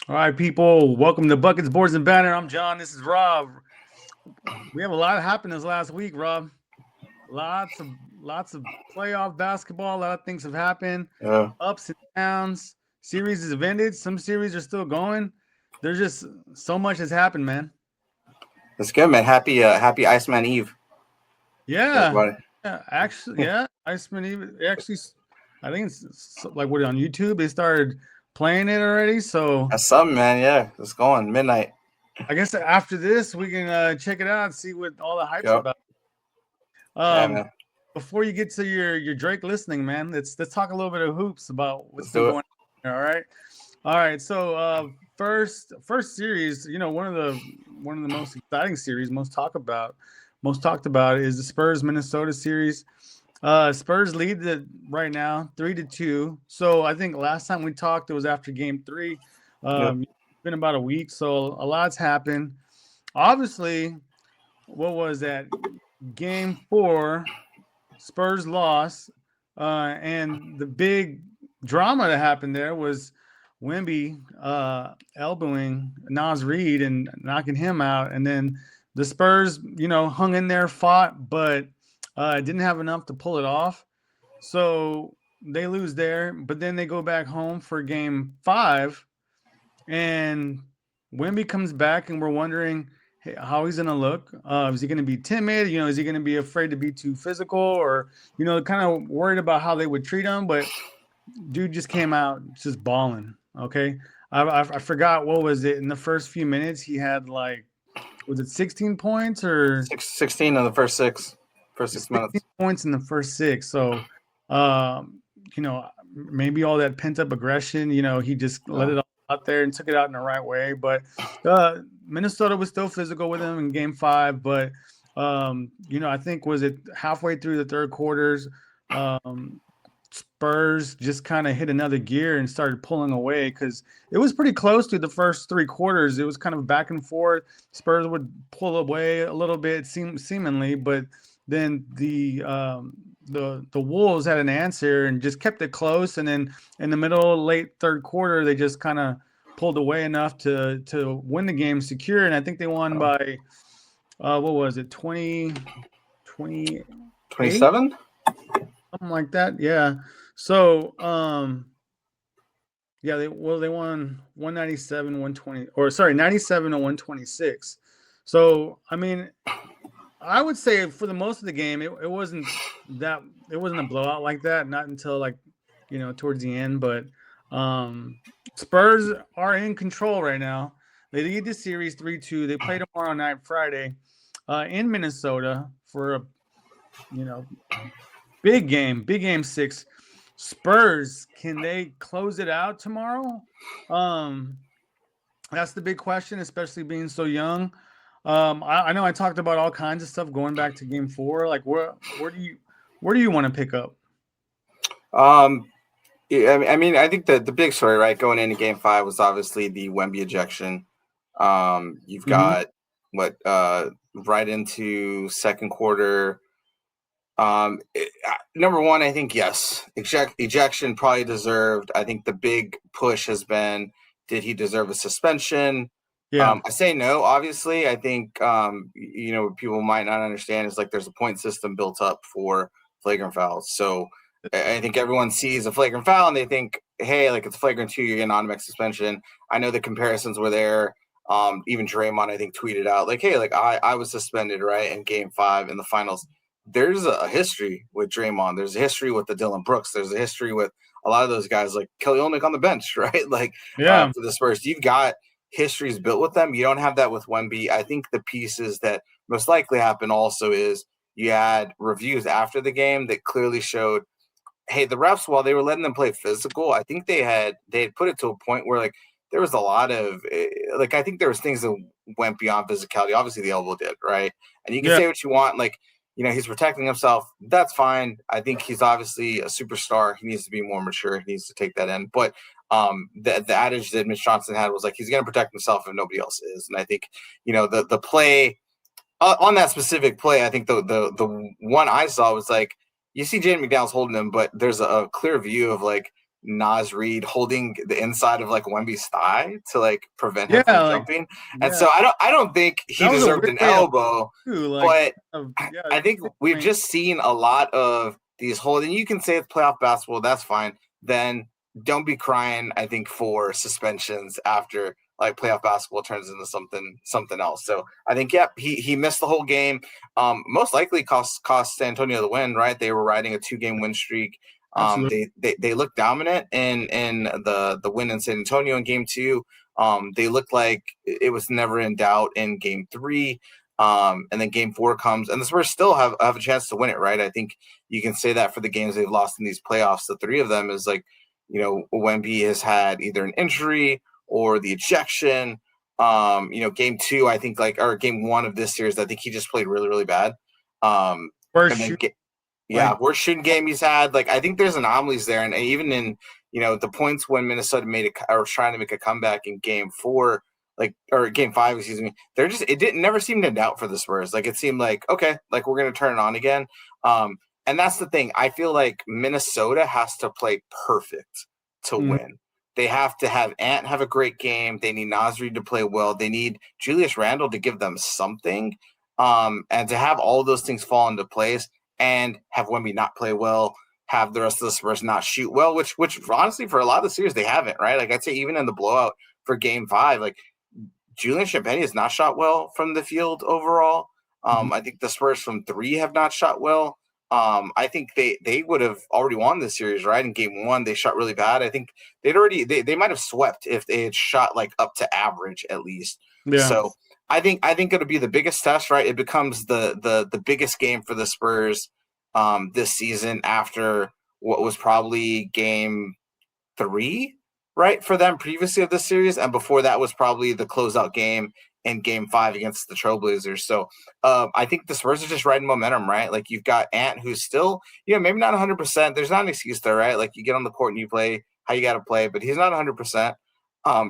All right, people, welcome to Buckets, Boards, and Banner. I'm John. This is Rob. We have a lot happened this last week, Rob. Lots of playoff basketball. A lot of things have happened. Yeah, Ups and downs. Series have ended. Some series are still going. There's just so much has happened, man. that's good, man. Happy Iceman Eve, Yeah, everybody. yeah. Iceman even actually, I think it's like what on YouTube they started playing it already. So That's something, man. Yeah, it's going midnight. I guess after this we can check it out and see what all the hype's Yep. about. Yeah, Um, man. before you get to your Drake listening, man, let's talk a little bit of hoops about what's Let's been do it. going on. All right. So first series, one of the most exciting series, most talked about is the Spurs Minnesota series. Spurs lead it right now 3-2. So I think last time we talked it was after Game 3. Yep. It's been about a week, so a lot's happened. Obviously, what was that? Game 4, Spurs lost, and the big drama that happened there was Wemby elbowing Nas Reed and knocking him out, and then the Spurs, hung in there, fought, but didn't have enough to pull it off. So they lose there, but then they go back home for Game 5, and Wemby comes back, and we're wondering how he's going to look. Is he going to be timid? Is he going to be afraid to be too physical, or kind of worried about how they would treat him? But dude just came out just balling. Okay, I forgot what was it in the first few minutes. He had like, was it 16 points or 16 in the first 6 minutes. 16 points in the first six? So, maybe all that pent up aggression, he just let Yeah. it all out there and took it out in the right way. But Minnesota was still physical with him in Game 5. But, I think was it halfway through the third quarters, Spurs just kind of hit another gear and started pulling away because it was pretty close to the first 3 quarters. It was kind of back and forth. Spurs would pull away a little bit, seemingly, but then the Wolves had an answer and just kept it close. And then in the middle, late third quarter, they just kind of pulled away enough to win the game secure. And I think they won by what was it, 28, 27? something like that. Yeah. So yeah, they won 197, 120, or sorry, 97 to 126. So I mean, I would say for the most of the game, it wasn't a blowout like that. Not until like towards the end. But Spurs are in control right now. They lead the series 3-2. They play tomorrow night, Friday, in Minnesota for a you know big game 6. Spurs, can they close it out tomorrow? Um, that's the big question, especially being so young. I know I talked about all kinds of stuff going back to Game 4. Like where do you want to pick up? Um, yeah, I mean, I think that the big story, right, going into Game 5 was obviously the Wemby ejection. You've Hmm. got right into second quarter. Number one, I think yes, ejection probably deserved. I think the big push has been, did he deserve a suspension? Yeah, I say no. Obviously, I think what people might not understand is like there's a point system built up for flagrant fouls. So I think everyone sees a flagrant foul and they think, hey, like it's flagrant 2, you're getting automatic suspension. I know the comparisons were there. Even Draymond, I think, tweeted out like, hey, like I was suspended right in Game 5 in the finals. There's a history with Draymond. There's a history with the Dylan Brooks. There's a history with a lot of those guys, like Kelly Olynyk on the bench, right? Like yeah, for the Spurs, you've got histories built with them. You don't have that with Wemby. I think the pieces that most likely happen also is you had reviews after the game that clearly showed, hey, the refs, while they were letting them play physical, I think they had put it to a point where like there was a lot of like I think there was things that went beyond physicality. Obviously, the elbow did, right? And you can yeah, say what you want, like he's protecting himself. That's fine. I think he's obviously a superstar. He needs to be more mature. He needs to take that in. But the adage that Mitch Johnson had was like he's going to protect himself if nobody else is. And I think the play on that specific play, I think the one I saw was like you see Jaden McDaniels holding him, but there's a clear view of like Naz Reid holding the inside of like Wemby's thigh to like prevent him from Yeah, like jumping. And yeah, so I don't think he that was a deserved weird an way of elbow, too. Like, but yeah, I think I we've mean, just seen a lot of these holding. You can say it's playoff basketball, that's fine. Then don't be crying, I think, for suspensions after like playoff basketball turns into something else. So I think, yep, he missed the whole game. Most likely cost San Antonio the win, right? They were riding a 2-game win streak. absolutely. They looked dominant in the win in San Antonio in game 2. They looked like it was never in doubt in game 3. And then game 4 comes, and the Spurs still have a chance to win it, right? I think you can say that for the games they've lost in these playoffs. The 3 of them is like, Wemby has had either an injury or the ejection. Game 2, I think, or game 1 of this series, I think he just played really, really bad. First And then, shoot, like worst shooting game he's had. Like, I think there's anomalies there, and even in the points when Minnesota was trying to make a comeback in game 4, or game 5, excuse me. It didn't never seem to doubt for the Spurs. Like, it seemed like, okay, like we're gonna turn it on again. And that's the thing. I feel like Minnesota has to play perfect to mhm. win. They have to have Ant have a great game. They need Naz Reid to play well. They need Julius Randle to give them something. And to have all those things fall into place and have Wemby not play well, have the rest of the Spurs not shoot well, which honestly for a lot of the series they haven't, right? Like I'd say even in the blowout for game 5, like Julian Champagnie has not shot well from the field overall. I think the Spurs from 3 have not shot well. I think they would have already won this series, right? In game 1, they shot really bad. I think they might have swept if they had shot like up to average at least. Yeah. So I think it'll be the biggest test, right? It becomes the biggest game for the Spurs this season after what was probably game 3, right, for them previously of this series, and before that was probably the closeout game in game 5 against the Trailblazers. So I think the Spurs are just riding momentum, right? Like you've got Ant, who's still, maybe not 100%. There's not an excuse there, right? Like you get on the court and you play how you got to play, but he's not 100%.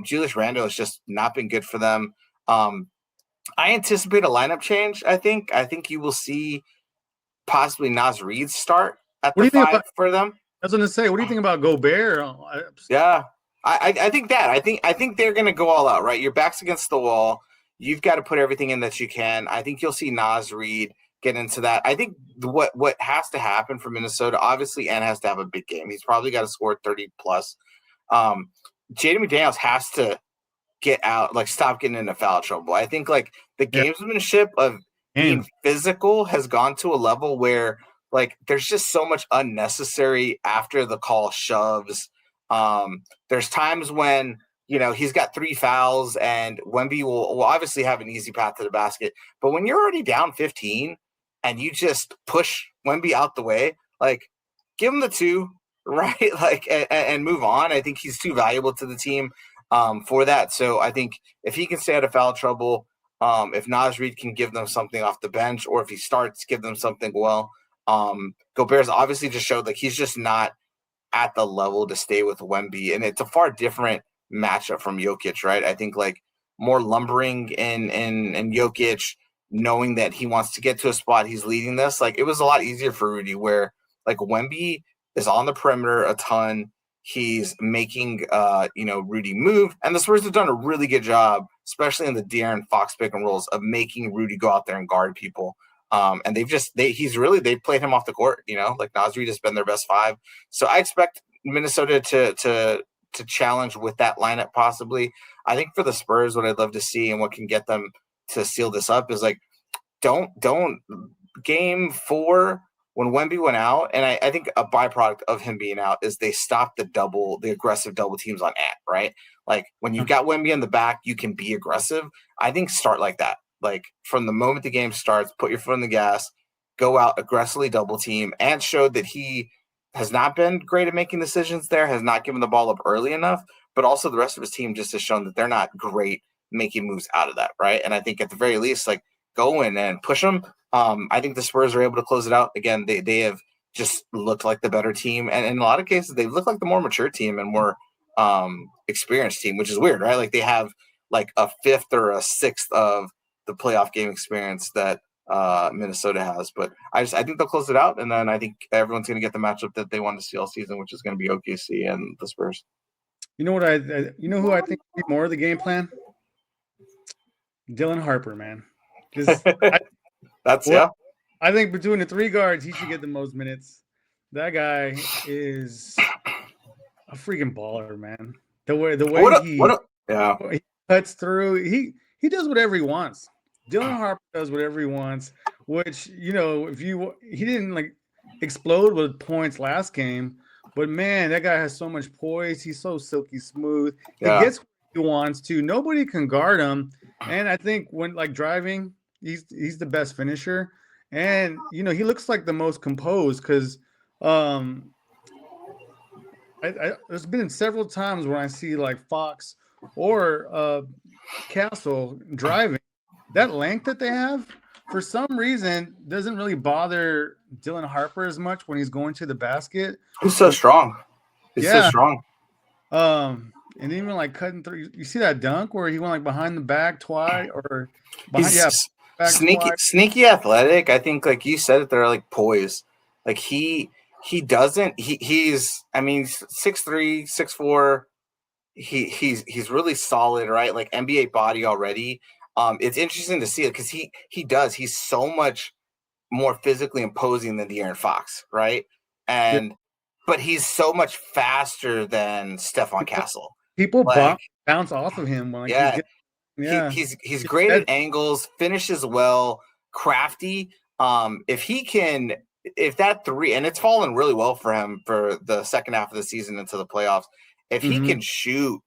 Julius Randle has just not been good for them. I anticipate a lineup change. I think you will see possibly Naz Reid start at What do the you think 5 about? for them. I was going to say, what do you think about Gobert? Yeah, I think that I think they're gonna go all out, right? Your back's against the wall. You've got to put everything in that you can. I think you'll see Naz Reid get into that. I think what has to happen for Minnesota, obviously, Ant has to have a big game. He's probably got to score 30 plus. Jaden McDaniels has to get out, like stop getting into foul trouble. I think like the Yeah, gamesmanship of being game. physical has gone to a level where like there's just so much unnecessary after the call shoves. There's times when he's got 3 fouls and Wemby will obviously have an easy path to the basket, but when you're already down 15 and you just push Wemby out the way, like give him the 2, right? Like and move on. I think he's too valuable to the team for that. So I think if he can stay out of foul trouble, if Naz Reid can give them something off the bench, or if he starts, give them something well. Gobert's obviously just showed like he's just not at the level to stay with Wemby, and it's a far different matchup from Jokic, right? I think like more lumbering in Jokic, knowing that he wants to get to a spot, he's leading this. Like it was a lot easier for Rudy, where like Wemby is on the perimeter a ton. He's making Rudy move, and the Spurs have done a really good job, especially in the De'Aaron Fox pick and rolls, of making Rudy go out there and guard people. And they've played him off the court, like Naz Reid has been their best 5. So I expect Minnesota to challenge with that lineup possibly. I think for the Spurs, what I'd love to see and what can get them to seal this up is like don't game 4 when Wemby went out, and I think a byproduct of him being out is they stopped the aggressive double teams on Ant, right? Like when you've got Wemby in the back, you can be aggressive. I think start like that. Like from the moment the game starts, put your foot on the gas, go out aggressively double team. Ant showed that he has not been great at making decisions there, has not given the ball up early enough, but also the rest of his team just has shown that they're not great making moves out of that, right? And I think at the very least, like go in and push them. I think the Spurs are able to close it out. Again, they have just looked like the better team, and in a lot of cases, they've looked like the more mature team and more experienced team, which is weird, right? Like they have like a 5th or a 6th of the playoff game experience that Minnesota has. But I think they'll close it out, and then I think everyone's going to get the matchup that they wanted to see all season, which is going to be OKC and the Spurs. You know what you know who I think would be more of the game plan? Dylan Harper, man. I think between the 3 guards, he should get the most minutes. That guy is a freaking baller, man. The way he cuts through, he does whatever he wants. Dylan Harper does whatever he wants, which, you know, he didn't like explode with points last game, but man, that guy has so much poise. He's so silky smooth. He gets what he wants to. Nobody can guard him. And I think when like driving, he's the best finisher. And you know, he looks like the most composed because there's been several times when I see like Fox or Castle driving. That length that they have, for some reason, doesn't really bother Dylan Harper as much when he's going to the basket. He's so strong. He's so strong. And even like cutting through. You see that dunk where he went like behind the back twice or behind, sneaky athletic. I think like you said it, they're like poised. Like he's I mean 6'3", 6'4". He's really solid, right? Like NBA body already. It's interesting to see it because he's so much more physically imposing than De'Aaron Fox, right? But he's so much faster than Stephon Castle. People bounce off of him. He's great at angles, finishes well, crafty. If that 3, and it's fallen really well for him for the second half of the season into the playoffs, if he can shoot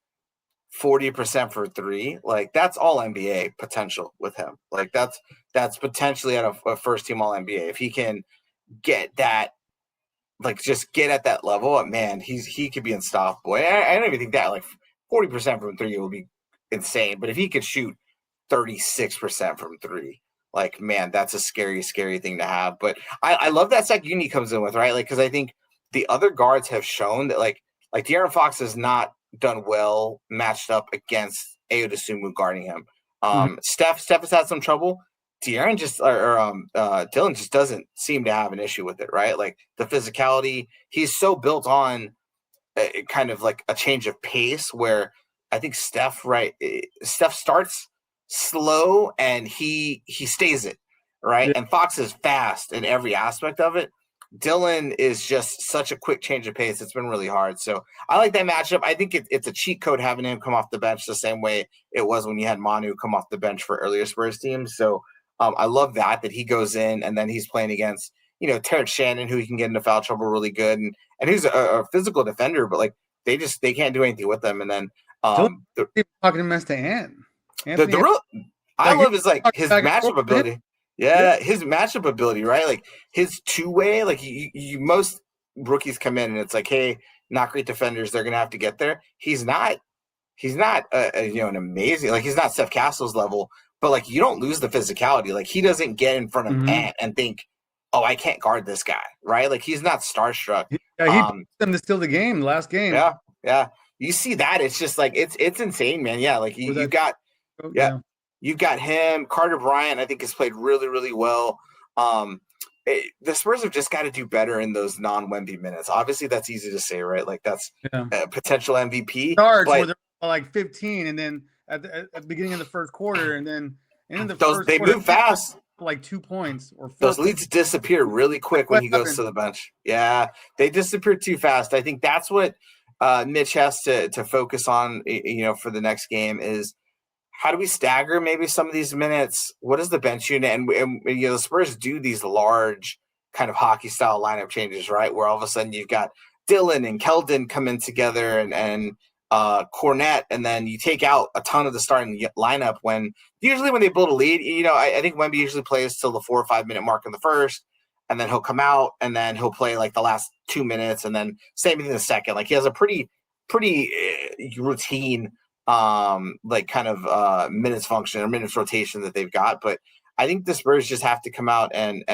40% for 3, like that's all NBA potential with him. Like that's potentially at a first team all NBA. If he can get that, like just get at that level, man, he could be unstoppable. I don't even think that like 40% from 3 would be insane. But if he could shoot 36% from 3, like man, that's a scary thing to have. But I love that Zach Uni comes in with, right? Like because I think the other guards have shown that like De'Aaron Fox has not done well matched up against Ayo Dosunmu guarding him. Steph has had some trouble. De'Aaron Dylan just doesn't seem to have an issue with it, right? Like the physicality, he's so built on kind of like a change of pace where I think Steph starts slow and he stays it, right? And Fox is fast in every aspect of it. Dylan is just such a quick change of pace. It's been really hard. So I like that matchup. I think it's a cheat code having him come off the bench the same way it was when you had Manu come off the bench for earlier Spurs teams. So I love that he goes in and then he's playing against, you know, Terrence Shannon, who he can get into foul trouble really good. And he's a physical defender, but like they can't do anything with them. And then talking to mess to Ant. I love is like his matchup ability. Yeah, his matchup ability, right? Like his two-way, like you most rookies come in and it's like, hey, not great defenders, they're gonna have to get there. He's not an amazing, like he's not Steph Castle's level, but like you don't lose the physicality. Like he doesn't get in front of Ant and think, oh, I can't guard this guy, right? Like he's not starstruck. Yeah, he pushed them to steal the game last game. Yeah. You see that? It's just like it's insane, man. Yeah, like you've got him, Carter Bryant. I think has played really, really well. The Spurs have just got to do better in those non-Wemby minutes. Obviously, that's easy to say, right? Like that's a potential MVP. Starts where they're like 15, and then at the beginning of the first quarter, and then in the first they quarter, move fast. Like 2 points or 4 those leads disappear really quick when he goes to the bench. Yeah, they disappear too fast. I think that's what Mitch has to focus on. You know, for the next game is. How do we stagger maybe some of these minutes? What is the bench unit? And you know, the Spurs do these large kind of hockey style lineup changes, right? Where all of a sudden you've got Dylan and Keldon come in together and Cornette, and then you take out a ton of the starting lineup when they build a lead. You know, I think Wemby usually plays till the 4 or 5 minute mark in the first, and then he'll come out and then he'll play like the last 2 minutes, and then same thing in the second. Like he has a pretty routine like kind of minutes function or minutes rotation that they've got. But I think the Spurs just have to come out and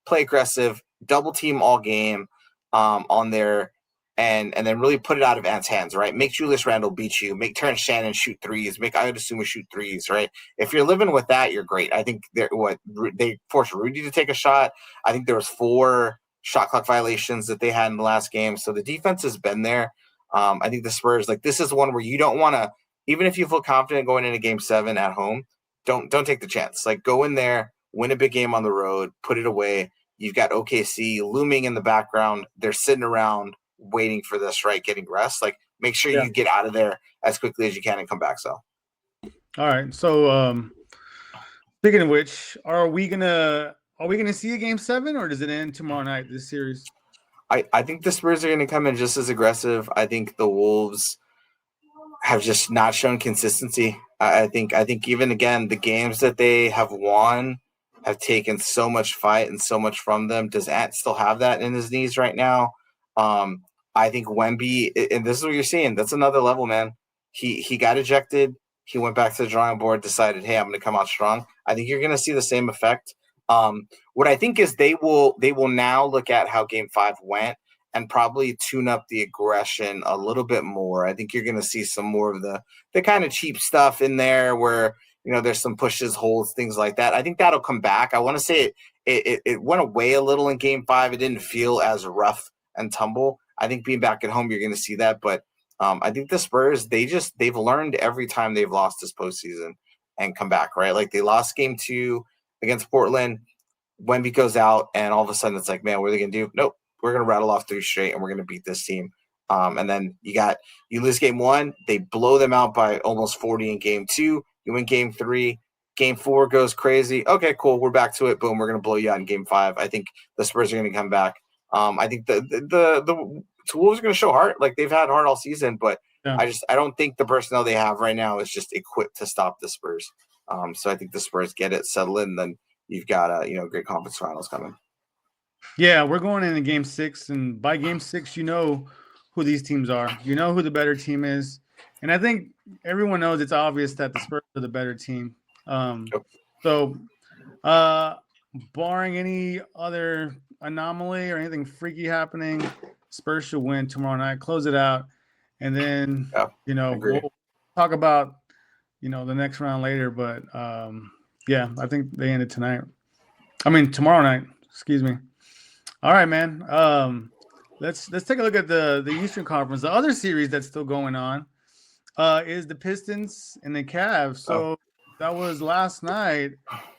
play aggressive, double team all game on their and then really put it out of Ant's hands, right? Make Julius Randle beat you. Make Terrence Shannon shoot threes. Make Ayo Dosunmu shoot threes, right? If you're living with that, you're great. I think they forced Rudy to take a shot. I think there was 4 shot clock violations that they had in the last game. So the defense has been there. I think the Spurs, like, this is one where you don't want to, even if you feel confident going into Game 7 at home, don't take the chance. Like, go in there, win a big game on the road, put it away. You've got OKC looming in the background. They're sitting around waiting for this, right? Getting rest. Like, make sure you get out of there as quickly as you can and come back. So, all right. So, speaking of which, are we gonna see a Game 7, or does it end tomorrow night? This series? I think the Spurs are going to come in just as aggressive. I think the Wolves have just not shown consistency. I think even again, the games that they have won have taken so much fight and so much from them. Does Ant still have that in his knees right now? I think Wemby, and this is what you're seeing. That's another level, man. He got ejected. He went back to the drawing board, decided, hey, I'm going to come out strong. I think you're going to see the same effect. What I think is they will now look at how Game 5 went and probably tune up the aggression a little bit more. I think you're going to see some more of the kind of cheap stuff in there where, there's some pushes, holds, things like that. I think that'll come back. I want to say it went away a little in Game 5. It didn't feel as rough and tumble. I think being back at home, you're going to see that. But I think the Spurs, they've learned every time they've lost this postseason and come back, right? Like, they lost Game 2 against Portland. Wemby goes out, and all of a sudden it's like, man, what are they going to do? Nope, we're going to rattle off 3 straight, and we're going to beat this team. And then you lose Game 1, they blow them out by almost 40 in Game 2. You win Game 3. Game 4 goes crazy. Okay, cool, we're back to it. Boom, we're going to blow you out in Game 5. I think the Spurs are going to come back. I think the Wolves are going to show heart. Like, they've had heart all season, but I don't think the personnel they have right now is just equipped to stop the Spurs. So I think the Spurs get it, settle in, then you've got a great conference finals coming. Yeah, we're going into Game 6, and by Game 6, you know who these teams are. You know who the better team is, and I think everyone knows it's obvious that the Spurs are the better team. So, barring any other anomaly or anything freaky happening, Spurs should win tomorrow night, close it out, and then we'll talk about the next round later. But I think they ended tonight. I mean tomorrow night. Excuse me. All right, man. Let's take a look at the Eastern Conference. The other series that's still going on is the Pistons and the Cavs. So that was last night.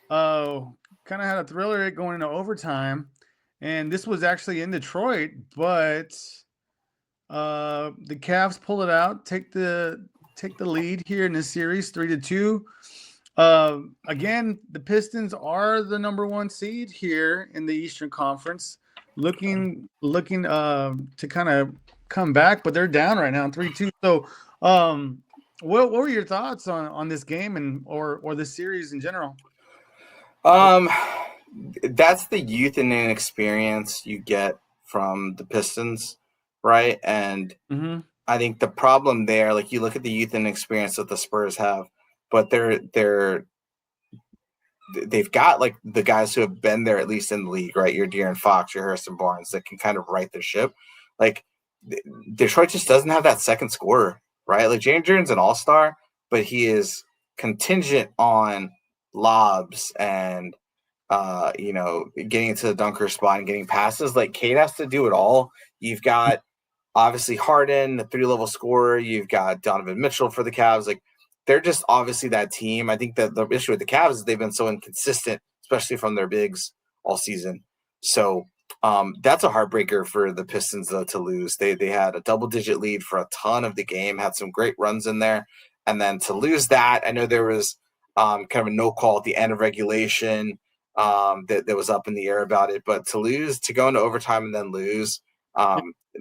Kind of had a thriller going into overtime, and this was actually in Detroit, but the Cavs pull it out, take the lead here in this series, 3-2. Again, the Pistons are the number 1 seed here in the Eastern Conference, looking to kind of come back, but they're down right now, 3-2. So, what were your thoughts on this game and or this series in general? That's the youth and inexperience you get from the Pistons, right? And I think the problem there, like, you look at the youth and experience that the Spurs have, but they've got, like, the guys who have been there at least in the league, right? Your De'Aaron Fox, your Harrison Barnes, that can kind of right their ship. Like, Detroit just doesn't have that second scorer, right? Like, James Jordan's an all-star, but he is contingent on lobs and getting into the dunker spot and getting passes. Like, Cade has to do it all. You've got obviously Harden, the 3-level scorer. You've got Donovan Mitchell for the Cavs. Like, they're just obviously that team. I think that the issue with the Cavs is they've been so inconsistent, especially from their bigs all season. So that's a heartbreaker for the Pistons, though, to lose. They had a double-digit lead for a ton of the game, had some great runs in there, and then to lose that, I know there was kind of a no call at the end of regulation that was up in the air about it, but to go into overtime and then lose,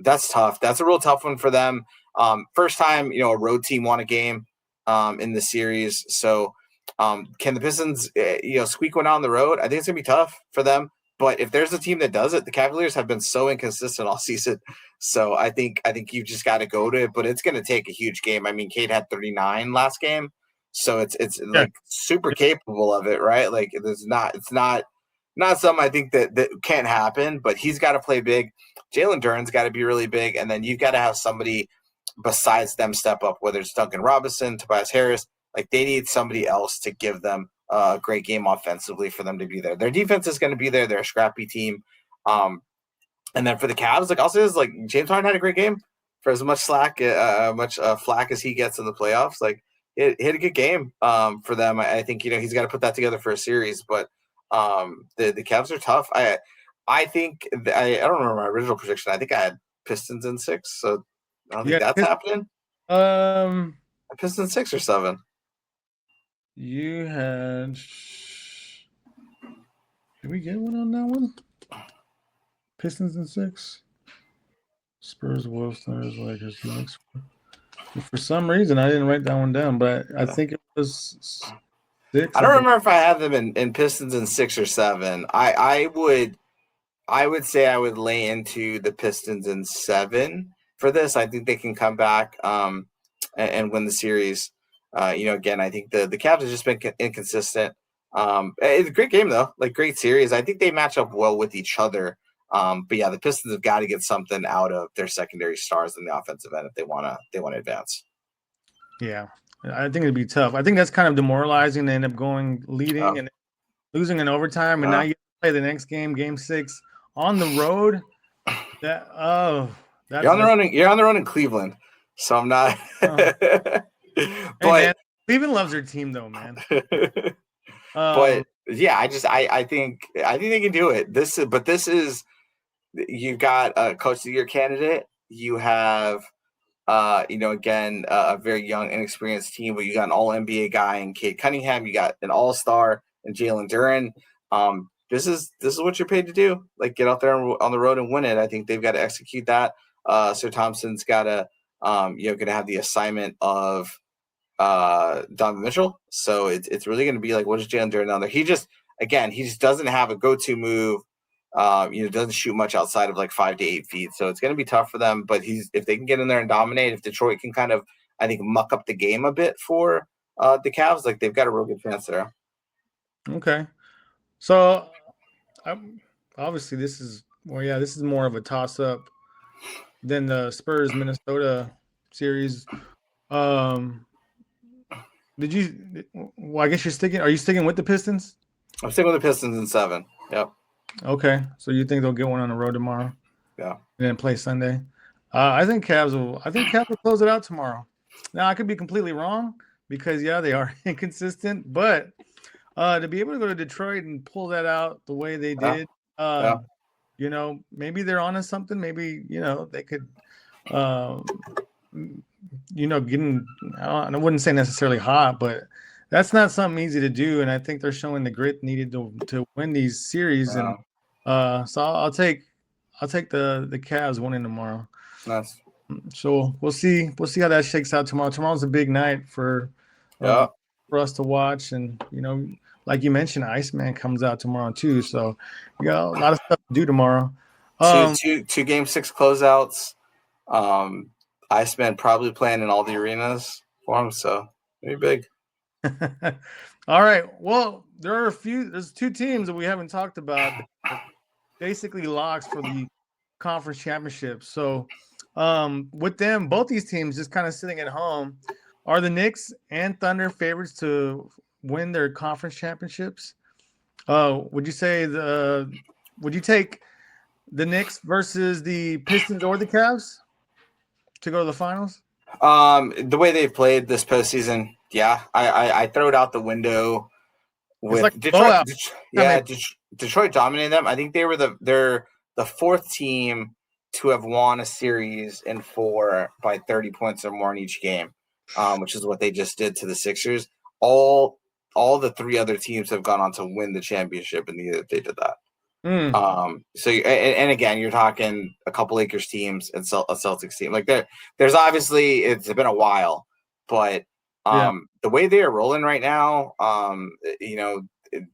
that's tough. That's a real tough one for them. First time, a road team won a game in the series. So can the Pistons, squeak one out on the road? I think it's going to be tough for them. But if there's a team that does it, the Cavaliers have been so inconsistent all season. So I think you've just got to go to it. But it's going to take a huge game. I mean, Cade had 39 last game. So it's like super capable of it, right? Like, it's not not something I think that can't happen, but he's got to play big. Jalen Duren's got to be really big, and then you've got to have somebody besides them step up, whether it's Duncan Robinson, Tobias Harris. Like, they need somebody else to give them a great game offensively for them to be there. Their defense is going to be there. They're a scrappy team. And then for the Cavs, like, I'll say this, like, James Harden had a great game for as much flack as he gets in the playoffs. Like, it had a good game for them. I think, he's got to put that together for a series, but the Cavs are tough. I think I don't remember my original prediction. I think I had Pistons in 6, so I don't think that's happening. Pistons 6 or 7. You had. Did we get one on that one? Pistons in 6. Spurs, Wolves, Thunder, Lakers, Knicks. For some reason, I didn't write that one down, but I think it was 6. I don't remember if I had them in Pistons in 6 or 7. I would say I would lay into the Pistons in 7 for this. I think they can come back and win the series. Again, I think the Cavs have just been inconsistent. It's a great game though, like great series. I think they match up well with each other. But yeah, the Pistons have got to get something out of their secondary stars in the offensive end if they want to advance. Yeah, I think it'd be tough. I think that's kind of demoralizing to end up going leading and losing in overtime, and now you play the next game, Game 6, on the road. You're on the road in Cleveland, so I'm not. But hey, man, Cleveland loves their team, though, man. But yeah, I think they can do it. This is you've got a Coach of the Year candidate. You have again, a very young, inexperienced team, but you got an All-NBA guy in Cade Cunningham. You got an All-Star in Jalen Duren. This is what you're paid to do. Like, get out there on the road and win it. I think they've got to execute that. Sir Thompson's got to, going to have the assignment of Donovan Mitchell. So it's really going to be like, what is Jalen Duren down there? He just doesn't have a go-to move. Doesn't shoot much outside of like 5 to 8 feet. So it's going to be tough for them, but if they can get in there and dominate, if Detroit can kind of, I think, muck up the game a bit for the Cavs, like, they've got a real good chance there. Okay. So obviously this is more of a toss up than the Spurs Minnesota series. I guess are you sticking with the Pistons? I'm sticking with the Pistons in 7. Yep. Okay, so you think they'll get one on the road tomorrow? Yeah. And then play Sunday. I think Cavs will close it out tomorrow. Now, I could be completely wrong because they are inconsistent, but to be able to go to Detroit and pull that out the way they did, maybe they're onto something. Maybe they could, getting. I wouldn't say necessarily hot, but that's not something easy to do, and I think they're showing the grit needed to win these series. Wow. And so I'll take the Cavs winning tomorrow. Nice. So we'll see how that shakes out tomorrow. Tomorrow's a big night for us to watch, and like you mentioned, Iceman comes out tomorrow too. So we got a lot of stuff to do tomorrow. Two Game 6 closeouts. Iceman probably playing in all the arenas for him, so maybe big. All right. Well, there's 2 teams that we haven't talked about, basically locks for the conference championship. So with them, both these teams just kind of sitting at home, are the Knicks and Thunder favorites to win their conference championships? Would you take the Knicks versus the Pistons or the Cavs to go to the finals? The way they've played this postseason, yeah, I throw it out the window with like Detroit. Detroit dominated them. I think they're the 4th team to have won a series in 4 by 30 points or more in each game, which is what they just did to the Sixers. All the 3 other teams have gone on to win the championship, and neither they did that. So and again, you're talking a couple Lakers teams and a Celtics team. Like, there's obviously, it's been a while, but the way they are rolling right now,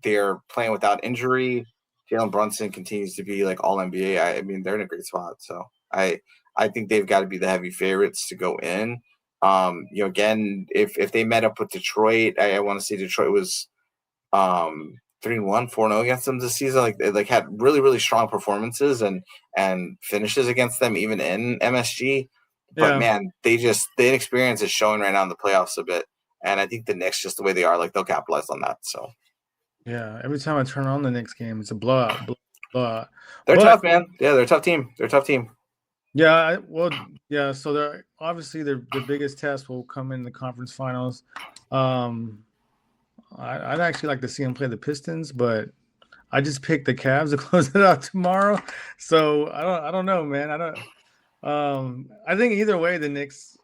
they're playing without injury. Jalen Brunson continues to be like all NBA. I mean, they're in a great spot. So I think they've got to be the heavy favorites to go in. Again, if they met up with Detroit, I want to say Detroit was 3-1, 4-0 against them this season. Like they had really, really strong performances and finishes against them, even in MSG. But man, the inexperience is showing right now in the playoffs a bit. And I think the Knicks, just the way they are, like they'll capitalize on that. So yeah. Every time I turn on the Knicks game, it's a blowout. they're tough, man. Yeah, they're a tough team. They're a tough team. Yeah, yeah. So they're obviously their biggest test will come in the conference finals. I'd actually like to see them play the Pistons, but I just picked the Cavs to close it out tomorrow. So I don't know, man. I think either way the Knicks.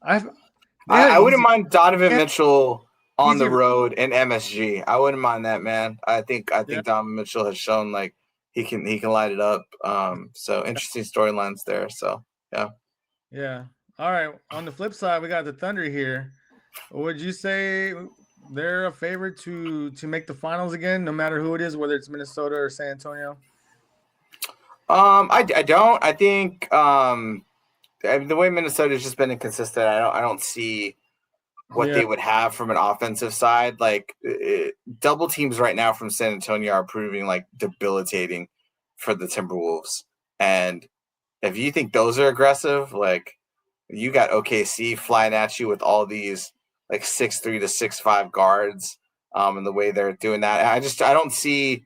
I wouldn't mind Donovan Mitchell on the easier. road in MSG. I wouldn't mind that, man. I think Yeah. Donovan Mitchell has shown like he can light it up. So interesting storylines there. So yeah. Yeah. All right. On the flip side, we got the Thunder here. Would you say they're a favorite to make the finals again, no matter who it is, whether it's Minnesota or San Antonio? I don't. I think the way Minnesota's just been inconsistent, I don't see what they would have from an offensive side. Like double teams right now from San Antonio are proving like debilitating for the Timberwolves. And if you think those are aggressive, like you got OKC flying at you with all these like 6'3" to 6'5" guards, and the way they're doing that, I don't see.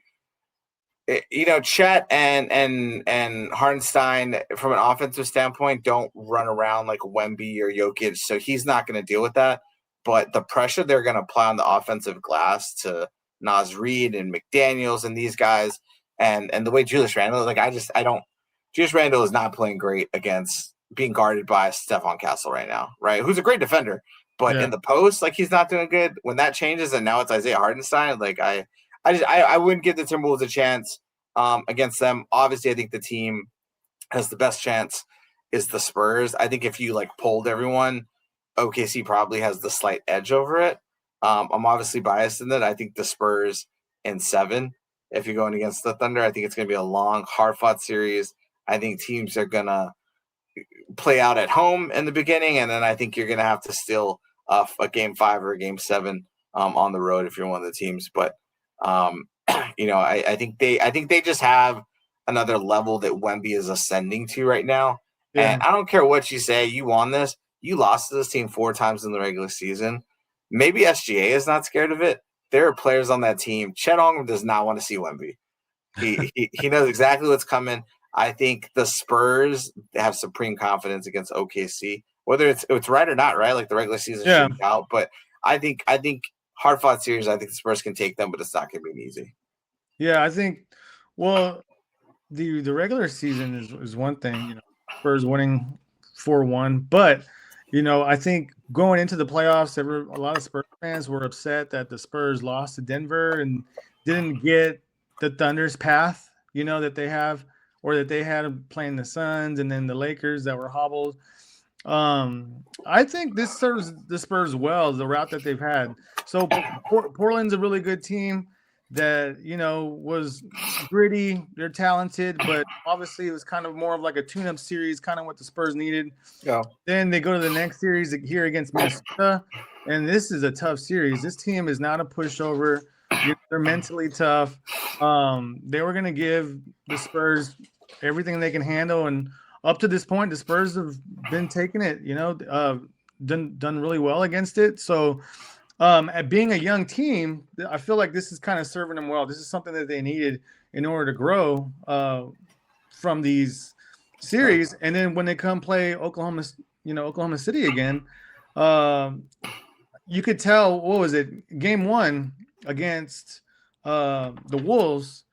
Chet and Hartenstein from an offensive standpoint don't run around like Wemby or Jokic, so he's not going to deal with that. But the pressure they're going to apply on the offensive glass to Naz Reid and McDaniels and these guys, and the way Julius Randle, like I don't. Julius Randle is not playing great against being guarded by Stephon Castle right now, right? Who's a great defender, but in the post, like he's not doing good. When that changes, and now it's Isaiah Hartenstein, like I wouldn't give the Timberwolves a chance against them. Obviously, I think the team has the best chance is the Spurs. I think if you like polled everyone, OKC probably has the slight edge over it. I'm obviously biased in that. I think the Spurs in 7. If you're going against the Thunder, I think it's going to be a long, hard-fought series. I think teams are going to play out at home in the beginning, and then I think you're going to have to steal a game 5 or a game 7 on the road if you're one of the teams. But I think they just have another level that Wemby is ascending to right now. Yeah. And I don't care what you say, you won this. You lost to this team 4 times in the regular season. Maybe SGA is not scared of it. There are players on that team. Chet Holmgren does not want to see Wemby. He knows exactly what's coming. I think the Spurs have supreme confidence against OKC, whether it's right or not, right? Like the regular season shaped out. But I think hard fought series, I think the Spurs can take them, but it's not going to be easy. Yeah, I think. Well, the regular season is one thing. Spurs winning 4-1, but I think going into the playoffs, a lot of Spurs fans were upset that the Spurs lost to Denver and didn't get the Thunder's path, that they have, or that they had playing the Suns and then the Lakers that were hobbled. I think this serves the Spurs well, the route that they've had. So Portland's a really good team that, was gritty. They're talented, but obviously it was kind of more of like a tune-up series, kind of what the Spurs needed. Yeah. Then they go to the next series here against Minnesota, and this is a tough series. This team is not a pushover. They're mentally tough. They were going to give the Spurs everything they can handle, and up to this point, the Spurs have been taking it, done really well against it. So at being a young team, I feel like this is kind of serving them well. This is something that they needed in order to grow from these series. And then when they come play Oklahoma City again, you could tell, what was it? Game 1 against the Wolves.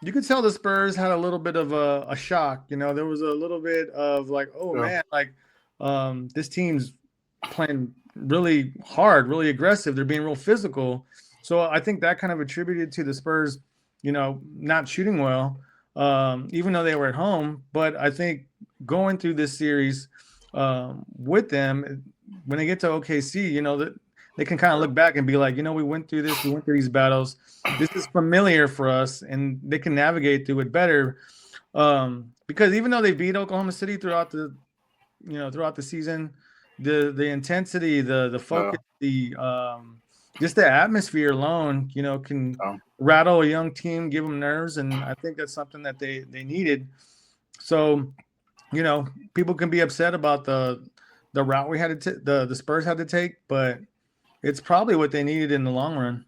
You could tell the Spurs had a little bit of a shock. There was a little bit of like, man, like this team's playing really hard, really aggressive. They're being real physical. So I think that kind of attributed to the Spurs, not shooting well, even though they were at home. But I think going through this series with them, when they get to OKC, that they can kind of look back and be like, we went through this, we went through these battles. This is familiar for us, and they can navigate through it better. Because even though they beat Oklahoma City throughout the season, the intensity, the focus, just the atmosphere alone, can Oh. rattle a young team, give them nerves, and I think that's something that they needed. So, people can be upset about the route we had to the Spurs had to take, but it's probably what they needed in the long run.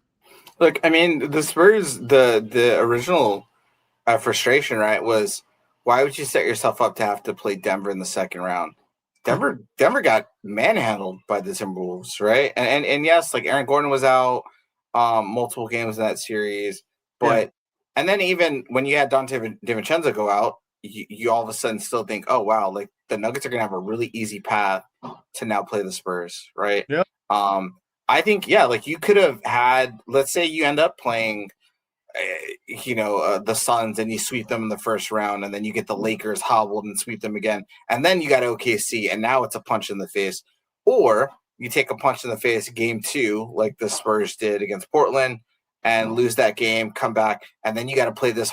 Look, I mean, the Spurs, the original frustration, right, was why would you set yourself up to have to play Denver in the second round? Denver got manhandled by the Timberwolves, right? And yes, like Aaron Gordon was out multiple games in that series, Yeah. but and then even when you had Dante DiVincenzo go out, you all of a sudden still think, oh wow, like the Nuggets are gonna have a really easy path to now play the Spurs, right? Yep. Um, I think like you could have had, let's say you end up playing the Suns and you sweep them in the first round, and then you get the Lakers hobbled and sweep them again, and then you got OKC, and now it's a punch in the face. Or you take a punch in the face game 2, like the Spurs did against Portland, and lose that game, come back, and then you got to play this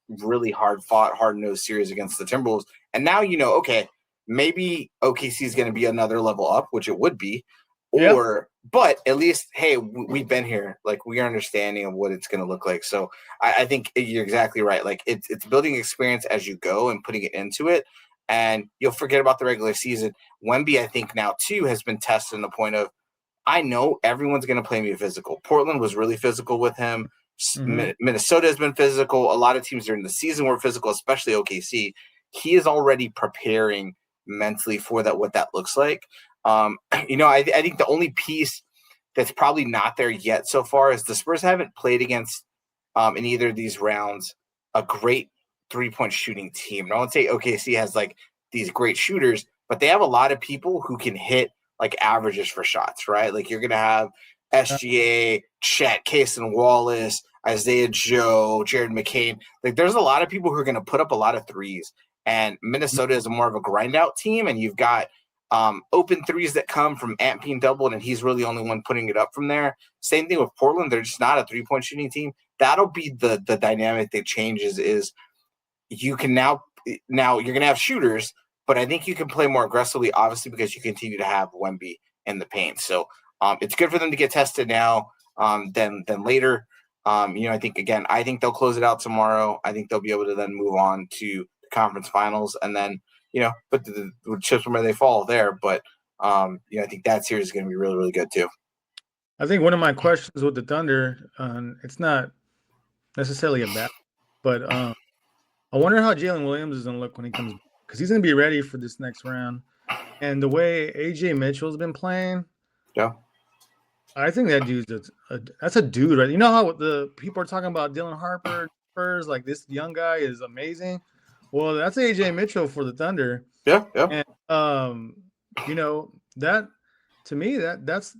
really hard fought, hard nosed series against the Timberwolves, and now okay, maybe OKC is going to be another level up, which it would be, Yep. but at least, hey, we've been here. Like, we are understanding of what it's going to look like. So I think you're exactly right. Like, it's building experience as you go and putting it into it. And you'll forget about the regular season. Wemby, I think now, too, has been tested in the point of, I know everyone's going to play me physical. Portland was really physical with him. Mm-hmm. Minnesota has been physical. A lot of teams during the season were physical, especially OKC. He is already preparing mentally for that, what that looks like. I think the only piece that's probably not there yet so far is the Spurs haven't played against in either of these rounds a great 3-point shooting team. And I won't say OKC has like these great shooters, but they have a lot of people who can hit like averages for shots, right? Like you're gonna have SGA, Chet, Cason Wallace, Isaiah Joe, Jared McCain. Like there's a lot of people who are gonna put up a lot of threes. And Minnesota is more of a grind out team, and you've got open threes that come from Ant being doubled, and he's really the only one putting it up from there. Same thing with Portland. They're just not a 3-point shooting team. That'll be the dynamic that changes is you can now you're going to have shooters, but I think you can play more aggressively, obviously, because you continue to have Wemby in the paint. So it's good for them to get tested now than later. I think they'll close it out tomorrow. I think they'll be able to then move on to the conference finals, and then put the chips where they fall there. But I think that series is going to be really, really good too. I think one of my questions with the Thunder, it's not necessarily a bad, but I wonder how Jalen Williams is going to look when he comes back, because he's going to be ready for this next round. And the way AJ Mitchell's been playing, yeah, I think that dude's that's a dude, right? You know how the people are talking about Dylan Harper, Spurs, like this young guy is amazing. Well, that's AJ Mitchell for the Thunder. yeah. And that to me that's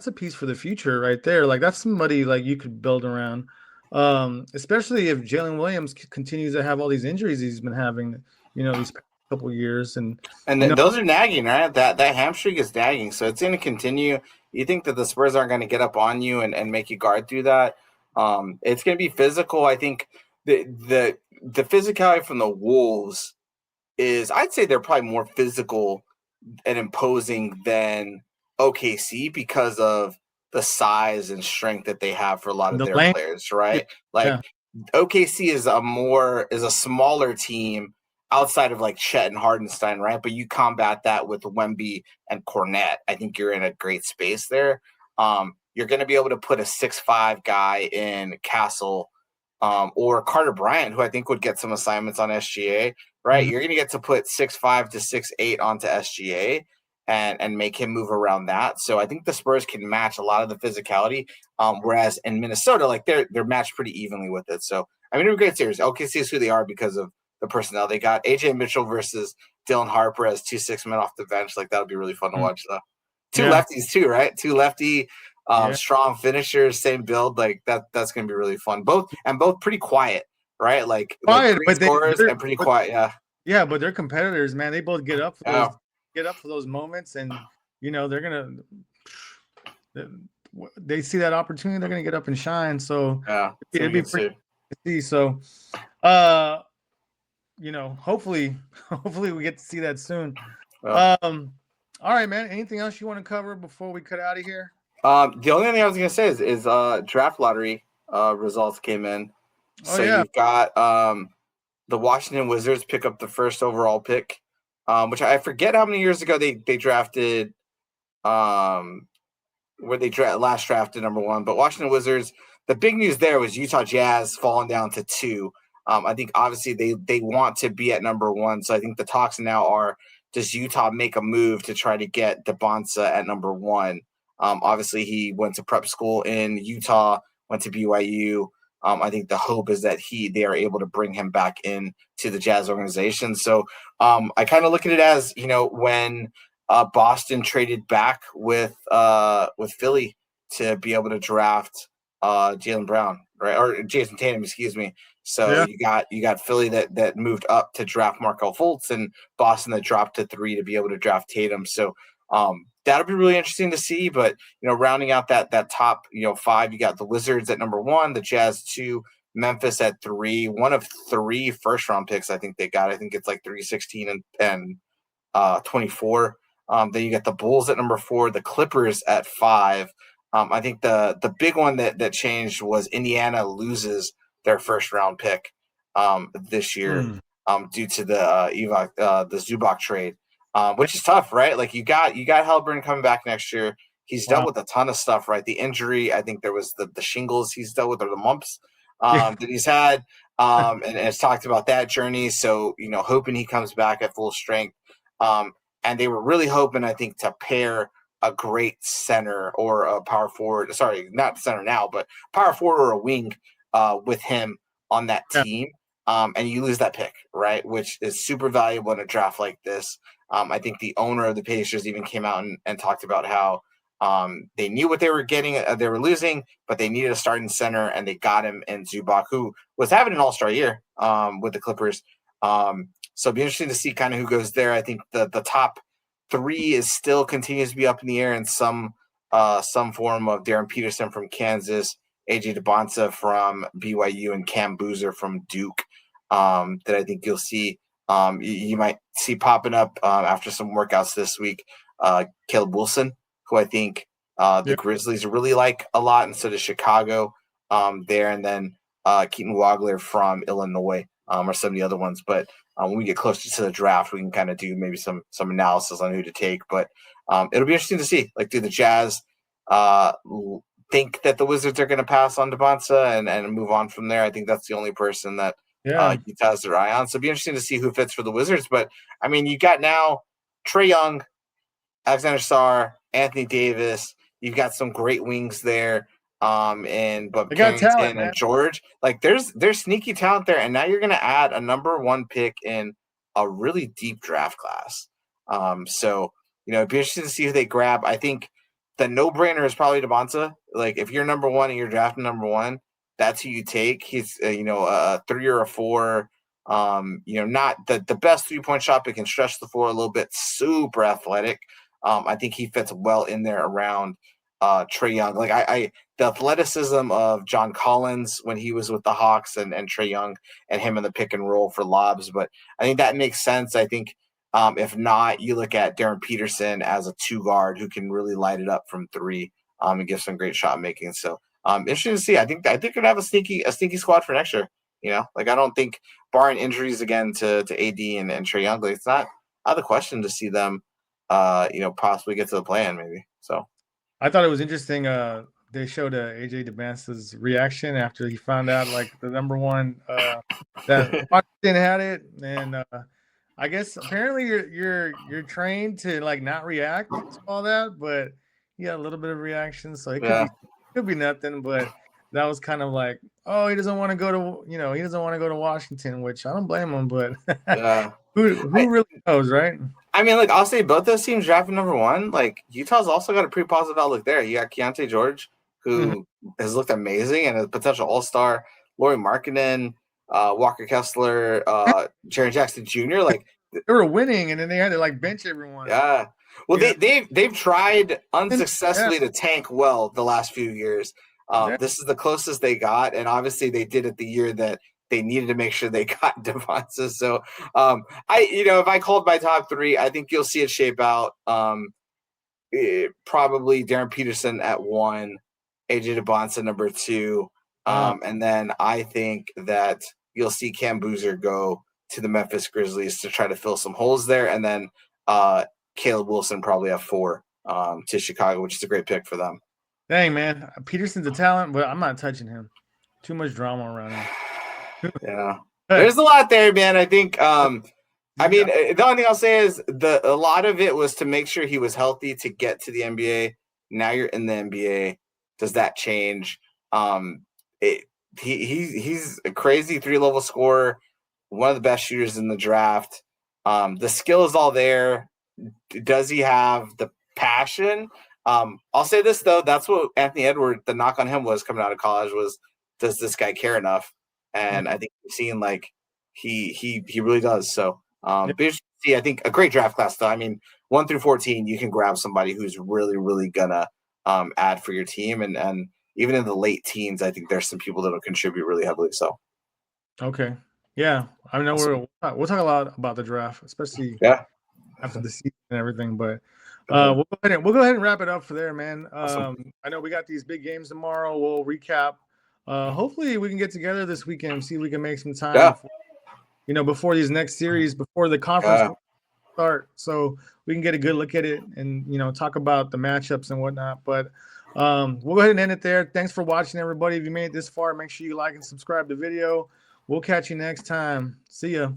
a piece for the future right there. Like that's somebody like you could build around. Especially if Jalen Williams continues to have all these injuries he's been having, these couple of years, and those are nagging, right? That hamstring is nagging, so it's going to continue. You think that the Spurs aren't going to get up on you and make you guard through that? It's going to be physical. I think the physicality from the Wolves is, I'd say they're probably more physical and imposing than OKC because of the size and strength that they have for a lot of the their length. players, right? Yeah. OKC is a smaller team outside of like Chet and Hardenstein, right? But you combat that with Wemby and Cornette. I think you're in a great space there. You're going to be able to put a 6'5" guy in Castle or Carter Bryant, who I think would get some assignments on SGA, right? Mhm. You're going to get to put 6'5" to 6'8" onto SGA and make him move around that. So I think the Spurs can match a lot of the physicality, whereas in Minnesota, like they're matched pretty evenly with it. So I mean, it's a great series. OKC is who they are because of the personnel they got. AJ Mitchell versus Dylan Harper as 2 6-men off the bench. Like that would be really fun to watch, though. Two lefties too, right? Two lefty, strong finishers, same build. Like that's gonna be really fun. Both pretty quiet, right? Like Quiet, great but scorers and pretty quiet. Yeah. Yeah, but they're competitors, man. They both get up for those moments, and they're gonna. They see that opportunity, they're gonna get up and shine. So it'd be pretty to see. So, hopefully we get to see that soon. All right, man. Anything else you want to cover before we cut out of here? The only thing I was gonna say is draft lottery results came in. Oh So yeah, you've got the Washington Wizards pick up the first overall pick, which I forget how many years ago they drafted, where they last drafted number one. But Washington Wizards, the big news there was Utah Jazz falling down to 2. I think obviously they want to be at number one. So I think the talks now are, does Utah make a move to try to get DeBonsa at number one? Obviously he went to prep school in Utah, went to BYU. I think the hope is that they are able to bring him back in to the Jazz organization. So I kind of look at it as, when Boston traded back with Philly to be able to draft Jaylen Brown, right, or Jason Tatum, excuse me. So yeah. you got Philly that moved up to draft Markelle Fultz, and Boston that dropped to 3 to be able to draft Tatum. So that'll be really interesting to see. But rounding out that top 5, you got the Wizards at number 1, the Jazz 2, Memphis at 3. One of 3 first round picks I think they got. I think it's like 316 and 24. Then you get the Bulls at number 4, the Clippers at 5. I think the big one that changed was Indiana loses their first round pick this year Hmm. due to the Zubac trade, which is tough, right? Like you got Halliburton coming back next year. He's dealt Wow. with a ton of stuff, right? The injury, I think there was the shingles he's dealt with, or the mumps Yeah. that he's had, and it's talked about that journey. So hoping he comes back at full strength. And they were really hoping, I think, to pair a great center or a power forward. Sorry, not center now, but power forward or a wing with him on that Yeah. team. And you lose that pick, right? Which is super valuable in a draft like this. I think the owner of the Pacers even came out and talked about how they knew what they were getting, they were losing, but they needed a starting center, and they got him in Zubac, who was having an all-star year with the Clippers. So it'll be interesting to see kind of who goes there. I think the top 3 is still continues to be up in the air in some form of Darren Peterson from Kansas, AJ DeBonsa from BYU, and Cam Boozer from Duke. That I think you'll see. You might see popping up after some workouts this week. Caleb Wilson, who I think the Yeah. Grizzlies really like a lot, and so does Chicago there. And then Keaton Wagler from Illinois, or some of the other ones. But when we get closer to the draft, we can kind of do maybe some analysis on who to take. But it'll be interesting to see. Like, do the Jazz think that the Wizards are going to pass on DeBonsa and move on from there? I think that's the only person that Yeah. Utah has their eye on. So it'll be interesting to see who fits for the Wizards. But I mean, you got now Trae Young, Alexander Sarr, Anthony Davis. You've got some great wings there. But They got talent, Carrington and man. George, like there's sneaky talent there, and now you're gonna add a number 1 pick in a really deep draft class. So it'd be interesting to see who they grab. I think the no-brainer is probably DeBonsa. Like if you're number 1 and you're drafting number 1, that's who you take. He's a 3 or a 4. Not the best 3-point shot, but can stretch the floor a little bit. Super athletic. I think he fits well in there around Trae Young. Like the athleticism of John Collins when he was with the Hawks, and Trae Young and him in the pick and roll for lobs. But I think that makes sense. I think if not, you look at Darren Peterson as a 2 guard who can really light it up from 3 and give some great shot making. So interesting to see. I think we're gonna have a sneaky squad for next year. Like I don't think, barring injuries again to AD and Trae Young, like, it's not out of the question to see them possibly get to the play-in maybe. So I thought it was interesting. They showed AJ DeBance's reaction after he found out, like, the number 1 that Washington had it, and I guess apparently you're trained to, like, not react to all that, but he had a little bit of reaction, so it yeah, could be nothing. But that was kind of like, oh, he doesn't want to go to he doesn't want to go to Washington, which I don't blame him. But yeah. who really knows, right? I mean, like, I'll say both those teams drafted number 1. Like, Utah's also got a pretty positive outlook there. You got Keontae George, Mhm. who has looked amazing and a potential all-star. Lauri Markkanen, Walker Kessler, Jaren Jackson Jr. Like, They were winning, and then they had to, like, bench everyone. yeah. Well, Yeah, they've tried yeah, unsuccessfully to tank well the last few years. yeah. This is the closest they got, and obviously they did it the year that they needed to make sure they got Devonta. So, if I called my top 3, I think you'll see it shape out. probably Darren Peterson at 1, AJ DeBonsa number 2, and then I think that you'll see Cam Boozer go to the Memphis Grizzlies to try to fill some holes there, and then Caleb Wilson probably at 4 to Chicago, which is a great pick for them. Dang, man, Peterson's a talent, but I'm not touching him. Too much drama around him. Yeah, there's a lot there, man. I think. I mean, the only thing I'll say is a lot of it was to make sure he was healthy to get to the NBA. Now you're in the NBA. Does that change? He's a crazy 3-level scorer, one of the best shooters in the draft. The skill is all there. Does he have the passion? I'll say this though, that's what Anthony Edwards, the knock on him was coming out of college was, does this guy care enough? And I think we've seen like he really does. So but see, I think a great draft class though. I mean, 1 through 14, you can grab somebody who's really, really gonna add for your team, and even in the late teens, I think there's some people that'll contribute really heavily. So okay, yeah, I know awesome. we'll talk a lot about the draft, especially after the season and everything. But we'll go ahead and wrap it up for there, man. Awesome. I know we got these big games tomorrow. We'll recap. Hopefully, we can get together this weekend, see if we can make some time. Before these next series, before the conference start, so we can get a good look at it and talk about the matchups and whatnot. But we'll go ahead and end it there. Thanks for watching, everybody. If you made it this far, make sure you like and subscribe to the video. We'll catch you next time. See ya.